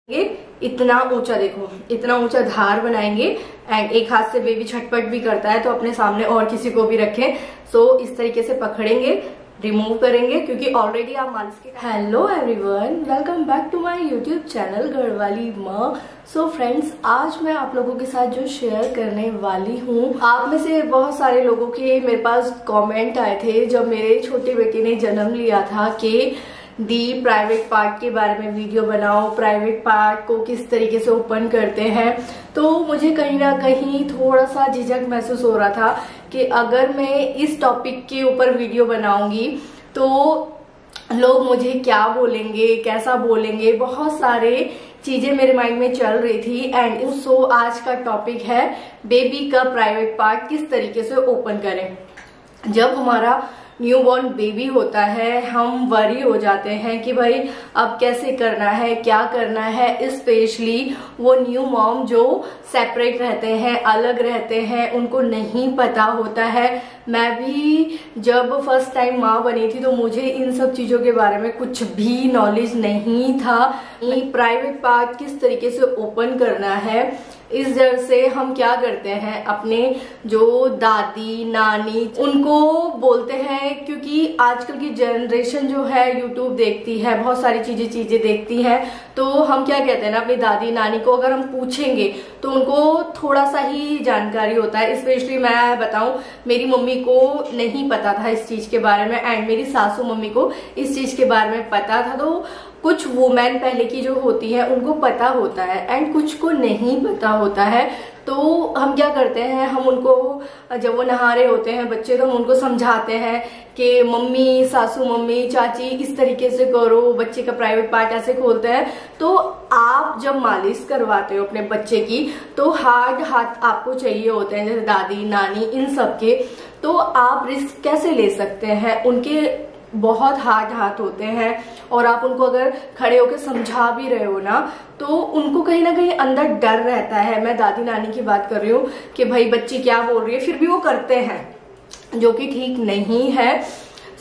ये इतना ऊंचा, देखो इतना ऊंचा धार बनाएंगे एंड एक हाथ से बेबी छटपट भी करता है तो अपने सामने और किसी को भी रखें। सो इस तरीके से पकड़ेंगे, रिमूव करेंगे क्योंकि ऑलरेडी आप मालिश के। Hello everyone, welcome back to my YouTube channel Gharwali Maa. So friends, आज मैं आप लोगों के साथ जो शेयर करने वाली हूँ, आप में से बहुत सारे लोगों के मेरे पास कमेंट आए थे जब मेरे छोटे बेटे ने जन्म लिया था कि दी प्राइवेट पार्ट के बारे में वीडियो बनाओ, प्राइवेट पार्ट को किस तरीके से ओपन करते हैं। तो मुझे कहीं ना कहीं थोड़ा सा झिझक महसूस हो रहा था कि अगर मैं इस टॉपिक के ऊपर वीडियो बनाऊंगी तो लोग मुझे क्या बोलेंगे, कैसा बोलेंगे, बहुत सारे चीजें मेरे माइंड में चल रही थी। एंड सो आज का टॉपिक है बेबी का प्राइवेट पार्ट किस तरीके से ओपन करें। जब हमारा न्यूबॉर्न बेबी होता है हम वरी हो जाते हैं कि भाई अब कैसे करना है, क्या करना है। स्पेशली वो न्यू मॉम जो सेपरेट रहते हैं, अलग रहते हैं, उनको नहीं पता होता है। मैं भी जब फर्स्ट टाइम माँ बनी थी तो मुझे इन सब चीजों के बारे में कुछ भी नॉलेज नहीं था। प्राइवेट पार्ट किस तरीके से ओपन करना है, इस वजह से हम क्या करते हैं, अपने जो दादी नानी उनको बोलते हैं, क्योंकि आजकल की जनरेशन जो है यूट्यूब देखती है, बहुत सारी चीजें देखती है। तो हम क्या कहते हैं ना, अपनी दादी नानी को अगर हम पूछेंगे तो उनको थोड़ा सा ही जानकारी होता है। स्पेशली मैं बताऊं, मेरी मम्मी को नहीं पता था इस चीज के बारे में एंड मेरी सासू मम्मी को इस चीज के बारे में पता था। तो कुछ वुमेन पहले की जो होती है उनको पता होता है एंड कुछ को नहीं पता होता है। तो हम क्या करते हैं, हम उनको जब वो नहा रहे होते हैं बच्चे तो हम उनको समझाते हैं कि मम्मी, सासू मम्मी, चाची इस तरीके से करो, बच्चे का प्राइवेट पार्ट ऐसे खोलते हैं। तो आप जब मालिश करवाते हो अपने बच्चे की तो हार्ड हाथ आपको चाहिए होते हैं, जैसे दादी नानी इन सब के। तो आप रिस्क कैसे ले सकते हैं, उनके बहुत हार्ड हाथ होते हैं और आप उनको अगर खड़े होकर समझा भी रहे हो ना तो उनको कहीं ना कहीं अंदर डर रहता है। मैं दादी नानी की बात कर रही हूँ कि भाई बच्ची क्या बोल रही है, फिर भी वो करते हैं, जो कि ठीक नहीं है।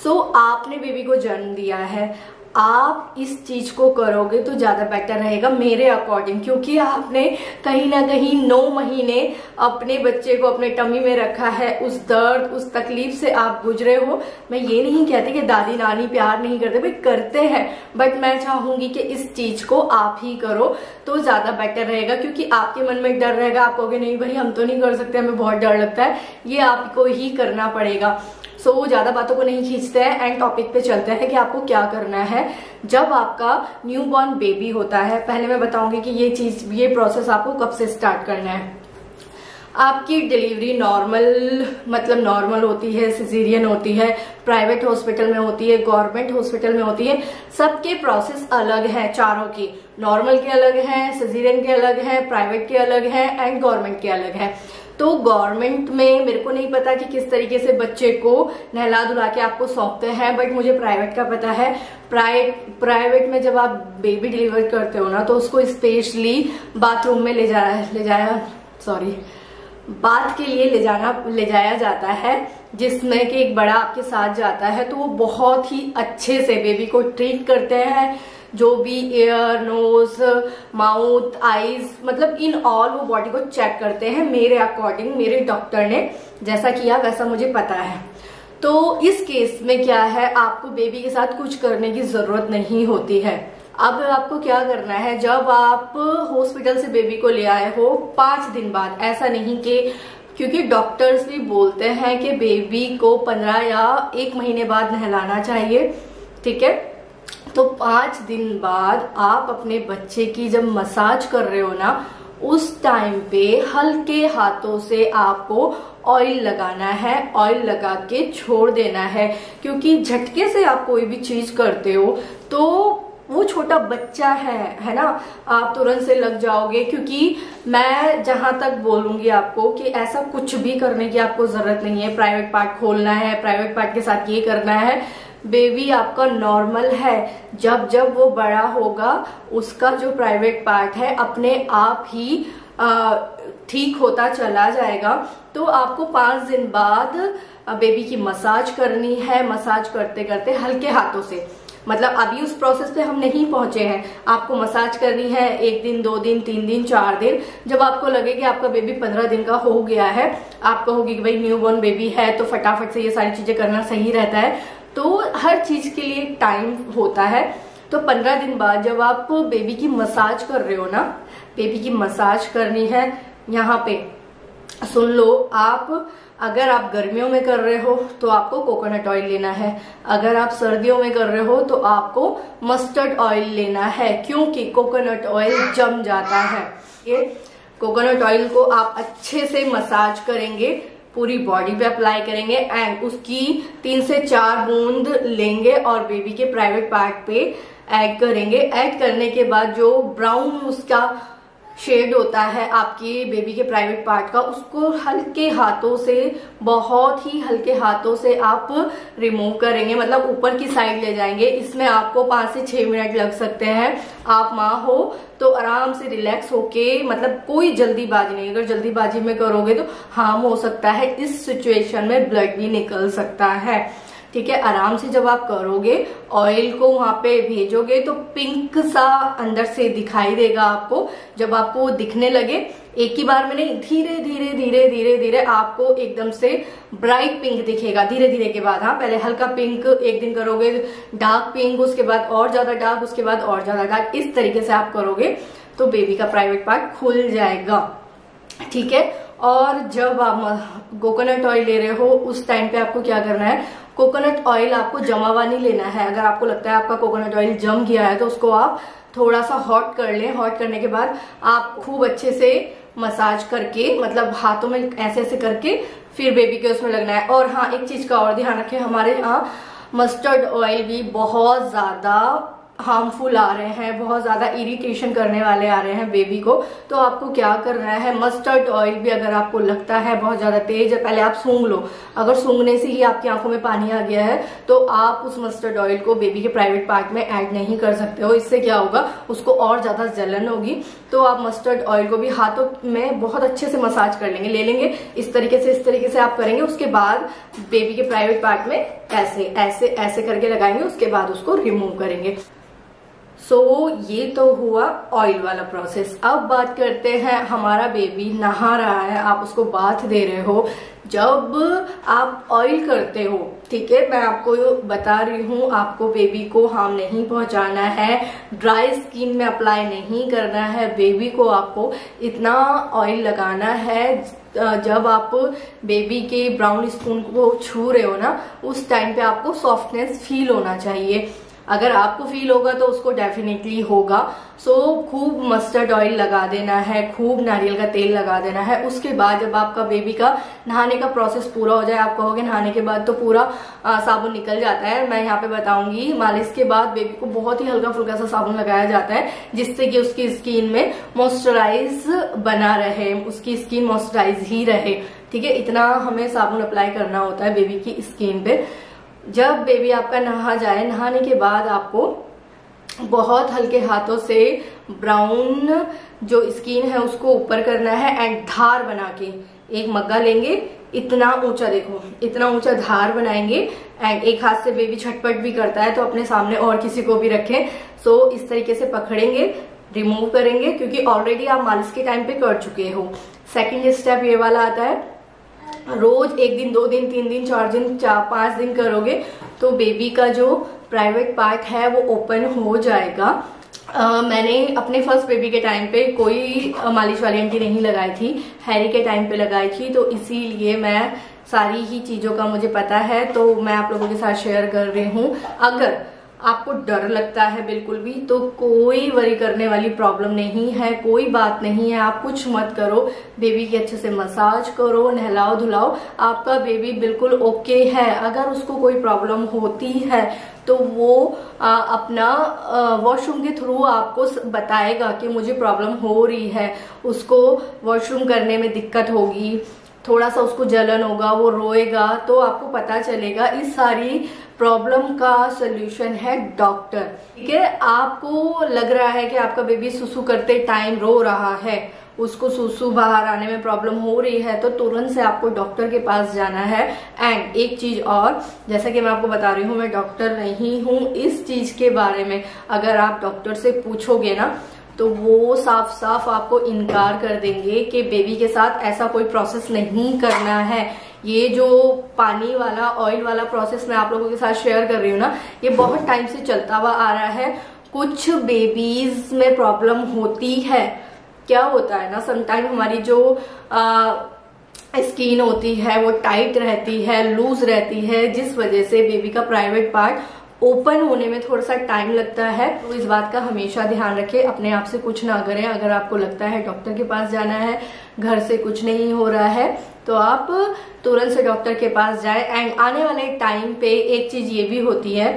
सो आपने बेबी को जन्म दिया है, आप इस चीज को करोगे तो ज्यादा बेटर रहेगा मेरे अकॉर्डिंग, क्योंकि आपने कहीं ना कहीं 9 महीने अपने बच्चे को अपने टमी में रखा है। उस दर्द, उस तकलीफ से आप गुजरे हो। मैं ये नहीं कहती कि दादी नानी प्यार नहीं करते, भाई करते हैं, बट मैं चाहूंगी कि इस चीज को आप ही करो तो ज्यादा बेटर रहेगा। क्योंकि आपके मन में डर रहेगा, आप कहोगे नहीं भाई हम तो नहीं कर सकते, हमें बहुत डर लगता है, ये आपको ही करना पड़ेगा। सो ज्यादा बातों को नहीं खींचते हैं एंड टॉपिक पे चलते हैं कि आपको क्या करना है जब आपका न्यूबॉर्न बेबी होता है। पहले मैं बताऊंगी कि ये प्रोसेस आपको कब से स्टार्ट करना है। आपकी डिलीवरी नॉर्मल होती है, सिजेरियन होती है, प्राइवेट हॉस्पिटल में होती है, गवर्नमेंट हॉस्पिटल में होती है। सबके प्रोसेस अलग हैं, चारों की। नॉर्मल के अलग हैं, सिजेरियन के अलग हैं, प्राइवेट के अलग हैं एंड गवर्नमेंट के अलग हैं। तो गवर्नमेंट में मेरे को नहीं पता कि किस तरीके से बच्चे को नहला धुला के आपको सौंपते हैं, बट मुझे प्राइवेट का पता है। प्राइवेट में जब आप बेबी डिलीवर करते हो ना तो उसको स्पेशली बाथरूम में बाथ के लिए ले जाया जाता है, जिसमें कि एक बड़ा आपके साथ जाता है। तो वो बहुत ही अच्छे से बेबी को ट्रीट करते हैं, जो भी ईयर, नोज, माउथ, आईज, मतलब इन ऑल वो बॉडी को चेक करते हैं। मेरे अकॉर्डिंग मेरे डॉक्टर ने जैसा किया वैसा मुझे पता है। तो इस केस में क्या है, आपको बेबी के साथ कुछ करने की जरूरत नहीं होती है। अब आपको क्या करना है, जब आप हॉस्पिटल से बेबी को ले आए हो 5 दिन बाद, ऐसा नहीं कि, क्योंकि डॉक्टर्स भी बोलते हैं कि बेबी को 15 या 1 महीने बाद नहलाना चाहिए, ठीक है। तो 5 दिन बाद आप अपने बच्चे की जब मसाज कर रहे हो ना, उस टाइम पे हल्के हाथों से आपको ऑयल लगाना है, ऑयल लगा के छोड़ देना है। क्योंकि झटके से आप कोई भी चीज करते हो तो वो छोटा बच्चा है ना, आप तुरंत से लग जाओगे। क्योंकि मैं जहां तक बोलूंगी आपको कि ऐसा कुछ भी करने की आपको जरूरत नहीं है। प्राइवेट पार्ट खोलना है, प्राइवेट पार्ट के साथ ये करना है, बेबी आपका नॉर्मल है। जब वो बड़ा होगा उसका जो प्राइवेट पार्ट है अपने आप ही ठीक होता चला जाएगा। तो आपको 5 दिन बाद बेबी की मसाज करनी है। मसाज करते करते हल्के हाथों से मतलब अभी उस प्रोसेस पे हम नहीं पहुंचे हैं। आपको मसाज करनी है 1 दिन 2 दिन 3 दिन 4 दिन। जब आपको लगे कि आपका बेबी 15 दिन का हो गया है, आप कहोगे कि भाई न्यूबॉर्न बेबी है तो फटाफट से ये सारी चीजें करना सही रहता है, तो हर चीज के लिए टाइम होता है। तो 15 दिन बाद जब आप बेबी की मसाज कर रहे हो ना, बेबी की मसाज करनी है, यहाँ पे सुन लो आप, अगर आप गर्मियों में कर रहे हो तो आपको कोकोनट ऑयल लेना है, अगर आप सर्दियों में कर रहे हो तो आपको मस्टर्ड ऑयल लेना है, क्योंकि कोकोनट ऑयल जम जाता है। ये कोकोनट ऑयल को आप अच्छे से मसाज करेंगे, पूरी बॉडी पे अप्लाई करेंगे एंड उसकी 3 से 4 बूंद लेंगे और बेबी के प्राइवेट पार्ट पे ऐड करेंगे। ऐड करने के बाद जो ब्राउन उसका शेड होता है आपकी बेबी के प्राइवेट पार्ट का, उसको हल्के हाथों से, बहुत ही हल्के हाथों से आप रिमूव करेंगे, मतलब ऊपर की साइड ले जाएंगे। इसमें आपको 5 से 6 मिनट लग सकते हैं। आप माँ हो तो आराम से रिलैक्स होके, मतलब कोई जल्दीबाजी नहीं, अगर जल्दीबाजी में करोगे तो हार्म हो सकता है, इस सिचुएशन में ब्लड भी निकल सकता है। ठीक है, आराम से जब आप करोगे, ऑयल को वहां पे भेजोगे तो पिंक सा अंदर से दिखाई देगा आपको। जब आपको वो दिखने लगे, एक ही बार में नहीं, धीरे धीरे धीरे धीरे धीरे आपको एकदम से ब्राइट पिंक दिखेगा धीरे धीरे के बाद। हाँ, पहले हल्का पिंक एक दिन करोगे, डार्क पिंक, उसके बाद और ज्यादा डार्क, उसके बाद और ज्यादा डार्क। इस तरीके से आप करोगे तो बेबी का प्राइवेट पार्ट खुल जाएगा। ठीक है, और जब आप कोकोनट ऑयल ले रहे हो उस टाइम पे आपको क्या करना है, कोकोनट ऑयल आपको जमा हुआ नहीं लेना है। अगर आपको लगता है आपका कोकोनट ऑयल जम गया है तो उसको आप थोड़ा सा हॉट कर लें। हॉट करने के बाद आप खूब अच्छे से मसाज करके, मतलब हाथों में ऐसे ऐसे करके फिर बेबी के उसमें लगना है। और हाँ, एक चीज का और ध्यान रखें, हमारे यहाँ मस्टर्ड ऑयल भी बहुत ज्यादा हार्मफुल आ रहे हैं, बहुत ज्यादा इरिटेशन करने वाले आ रहे हैं बेबी को। तो आपको क्या करना है, मस्टर्ड ऑयल भी अगर आपको लगता है बहुत ज्यादा तेज है, पहले आप सूंघ लो। अगर सूंघने से ही आपकी आंखों में पानी आ गया है तो आप उस मस्टर्ड ऑयल को बेबी के प्राइवेट पार्ट में ऐड नहीं कर सकते हो। इससे क्या होगा, उसको और ज्यादा जलन होगी। तो आप मस्टर्ड ऑयल को भी हाथों में बहुत अच्छे से मसाज कर लेंगे, ले लेंगे, इस तरीके से आप करेंगे। उसके बाद बेबी के प्राइवेट पार्ट में ऐसे ऐसे ऐसे करके लगाएंगे, उसके बाद उसको रिमूव करेंगे। ये तो हुआ ऑयल वाला प्रोसेस। अब बात करते हैं, हमारा बेबी नहा रहा है, आप उसको बाथ दे रहे हो। जब आप ऑयल करते हो, ठीक है, मैं आपको बता रही हूँ, आपको बेबी को हार्म नहीं पहुंचाना है, ड्राई स्किन में अप्लाई नहीं करना है। बेबी को आपको इतना ऑयल लगाना है, जब आप बेबी के ब्राउन स्पून को छू रहे हो ना, उस टाइम पे आपको सॉफ्टनेस फील होना चाहिए। अगर आपको फील होगा तो उसको डेफिनेटली होगा। खूब मस्टर्ड ऑयल लगा देना है, खूब नारियल का तेल लगा देना है। उसके बाद जब आपका बेबी का नहाने का प्रोसेस पूरा हो जाए, आप कहोगे नहाने के बाद तो पूरा साबुन निकल जाता है, मैं यहाँ पे बताऊंगी। मालिश के बाद बेबी को बहुत ही हल्का फुल्का सा साबुन लगाया जाता है, जिससे कि उसकी स्किन में मॉइस्चराइज बना रहे, उसकी स्किन मॉइस्चराइज ही रहे। ठीक है, इतना हमें साबुन अप्लाई करना होता है बेबी की स्किन पे। जब बेबी आपका नहा जाए, नहाने के बाद आपको बहुत हल्के हाथों से ब्राउन जो स्किन है उसको ऊपर करना है एंड धार बना के एक मग्गा लेंगे, इतना ऊंचा, देखो इतना ऊंचा धार बनाएंगे एंड एक हाथ से बेबी छटपट भी करता है तो अपने सामने और किसी को भी रखें। इस तरीके से पकड़ेंगे, रिमूव करेंगे, क्योंकि ऑलरेडी आप मालिश के टाइम पे कर चुके हो। सेकेंड स्टेप ये वाला आता है, रोज 1 दिन 2 दिन 3 दिन 4 दिन 5 दिन करोगे तो बेबी का जो प्राइवेट पार्ट है वो ओपन हो जाएगा। मैंने अपने फर्स्ट बेबी के टाइम पे कोई मालिश वाली आंटी नहीं लगाई थी, हैरी के टाइम पे लगाई थी, तो इसीलिए मैं सारी ही चीजों का मुझे पता है, तो मैं आप लोगों के साथ शेयर कर रही हूँ। अगर आपको डर लगता है बिल्कुल भी तो कोई वरी करने वाली प्रॉब्लम नहीं है, कोई बात नहीं है, आप कुछ मत करो, बेबी की अच्छे से मसाज करो, नहलाओ धुलाओ, आपका बेबी बिल्कुल ओके है। अगर उसको कोई प्रॉब्लम होती है तो वो अपना वॉशरूम के थ्रू आपको बताएगा कि मुझे प्रॉब्लम हो रही है, उसको वॉशरूम करने में दिक्कत होगी, थोड़ा सा उसको जलन होगा, वो रोएगा, तो आपको पता चलेगा। इस सारी प्रॉब्लम का सोल्यूशन है डॉक्टर। ठीक है, आपको लग रहा है कि आपका बेबी सुसु करते टाइम रो रहा है, उसको सुसु बाहर आने में प्रॉब्लम हो रही है तो तुरंत से आपको डॉक्टर के पास जाना है। एंड एक चीज और, जैसा कि मैं आपको बता रही हूँ, मैं डॉक्टर नहीं हूँ, इस चीज के बारे में अगर आप डॉक्टर से पूछोगे ना तो वो साफ साफ आपको इनकार कर देंगे कि बेबी के साथ ऐसा कोई प्रोसेस नहीं करना है। ये जो पानी वाला ऑयल वाला प्रोसेस मैं आप लोगों के साथ शेयर कर रही हूँ ना, ये बहुत टाइम से चलता हुआ आ रहा है। कुछ बेबीज में प्रॉब्लम होती है, क्या होता है ना, समटाइम हमारी जो स्किन होती है वो टाइट रहती है, लूज रहती है, जिस वजह से बेबी का प्राइवेट पार्ट ओपन होने में थोड़ा सा टाइम लगता है। तो इस बात का हमेशा ध्यान रखें, अपने आप से कुछ ना करें। अगर आपको लगता है डॉक्टर के पास जाना है, घर से कुछ नहीं हो रहा है, तो आप तुरंत से डॉक्टर के पास जाएं। एंड आने वाले टाइम पे एक चीज ये भी होती है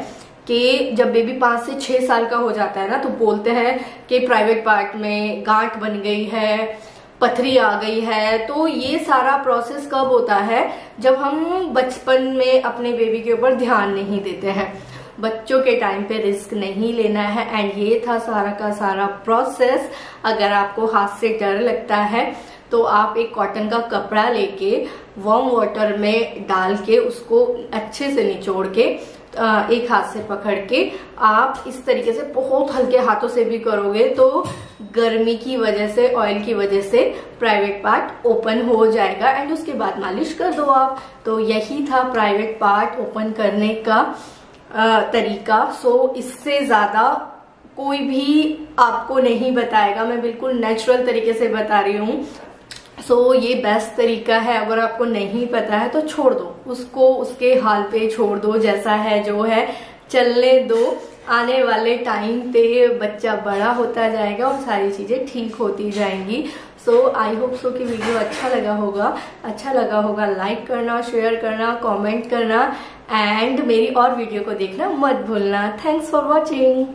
कि जब बेबी 5 से 6 साल का हो जाता है ना, तो बोलते हैं कि प्राइवेट पार्ट में गांठ बन गई है, पथरी आ गई है। तो ये सारा प्रोसेस कब होता है? जब हम बचपन में अपने बेबी के ऊपर ध्यान नहीं देते हैं। बच्चों के टाइम पे रिस्क नहीं लेना है। एंड ये था सारा का सारा प्रोसेस। अगर आपको हाथ से डर लगता है तो आप एक कॉटन का कपड़ा लेके वार्म वाटर में डाल के उसको अच्छे से निचोड़ के एक हाथ से पकड़ के आप इस तरीके से बहुत हल्के हाथों से भी करोगे तो गर्मी की वजह से, ऑयल की वजह से प्राइवेट पार्ट ओपन हो जाएगा। एंड उसके बाद मालिश कर दो आप। तो यही था प्राइवेट पार्ट ओपन करने का तरीका। सो इससे ज्यादा कोई भी आपको नहीं बताएगा, मैं बिल्कुल नेचुरल तरीके से बता रही हूँ। सो ये बेस्ट तरीका है। अगर आपको नहीं पता है तो छोड़ दो उसको, उसके हाल पे छोड़ दो, जैसा है जो है चलने दो। आने वाले टाइम पे बच्चा बड़ा होता जाएगा और सारी चीजें ठीक होती जाएंगी। सो आई होप सो कि वीडियो अच्छा लगा होगा लाइक करना, शेयर करना, कमेंट करना एंड मेरी और वीडियो को देखना मत भूलना। Thanks for watching.